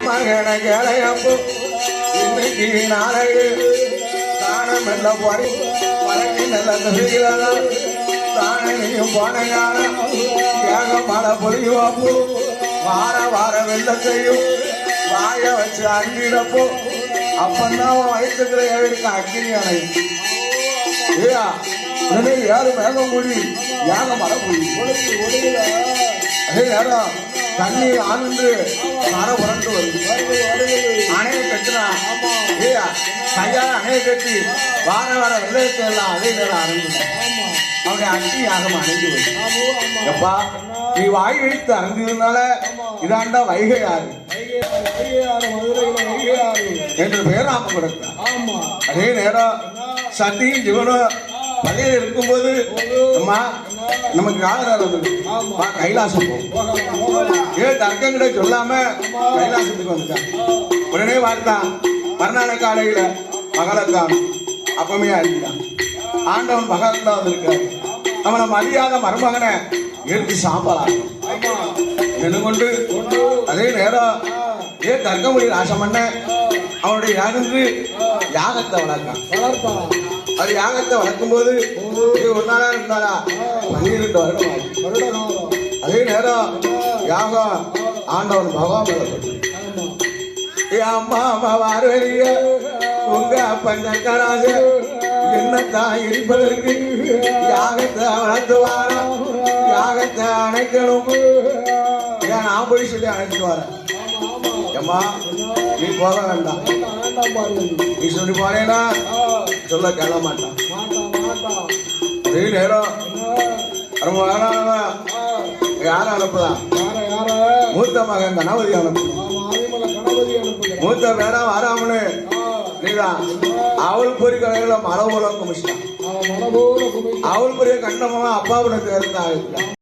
மகன கேளையப்போ இன்னைக்கு நாளைக்கு தானம் நல்ல போய் பழகி நல்ல தெரிகிறதா தானையும் போனையான ஏக மழை பொழிவாப்போ வார வார வெள்ளத்தையும் வாய வச்சு அங்கிடப்போ அப்பந்தான் வயிற்றுக்கிற ஏழுக்கு அக்கினி அணையும் ஏயா உடனே ஏழு மேகம் கூடி ஏக மழை பொழி அதே நேரம் தண்ணி ஆண்டு மர உரண்டு வருது அணையை கட்டினா ஏயா கையால் அணையை கட்டி வார வார வெள்ளத்தை எல்லாம் அதே நேரம் அறந்து அவனுடைய அக்னி யாகம் அணைஞ்சு வருது எப்பா நீ வாய் வைத்து அறந்ததுனால இதாண்டா வைகை ஆறு என்று பெயர் நாம கொடுக்கிறார். அதே நேரம் சத்தியும் ஜீவனும் பள்ளியில் இருக்கும்போது அம்மா நமக்கு காலராக கைலாசம் போகும் ஏன் தர்க்கங்கிட்ட சொல்லாம கைலாசத்துக்கு வந்துட்டான். உடனே பார்த்தான் மறுநாள காலையில மகளத்தான் அப்பமே அறிஞ்சான். ஆண்டவன் மகளத்தான் வந்திருக்காரு. அவனை மதியாத மருமகனை எடுத்து சாம்பலாகும் நின்று கொண்டு அதே நேரம் ஏன் தர்க்கமொழி நாசம் பண்ண அவனுடைய யாருக்கு யாகத்தை வளர்த்தான். அது யாகத்தை வளர்க்கும் போது ஒரு நாளா இருந்தாரா 12 வருடம். அதே நேரம் யாகம் ஆண்டவன் பகவான் அம்மா அம்மா வாரவெளிய உங்க பஞ்சக்கராஜ என்னத்தான் இருப்பதற்கு யாகத்தை வளர்த்து வாரம் யாகத்தை அணைக்கணும். ஏன் நான் போய் சொல்லி அணைச்சிட்டு வரேன். அம்மா நீ போக வேண்டாம், நீ சொல்லி போனேன்னா சொல்ல கேட்க மாட்டான். அதே நேரம் ரொம்ப யாரும் அனுப்பலாம். மூத்த மகன் கணபதி அனுப்பலாம். மூத்த வேணாம் வராமனு நீதான் அவள் பொறி கடையில மழை போல குமிச்சிட்டான். அவள் பொரிய கண்டமா அப்பாவுடைய தேர்ந்தாங்க.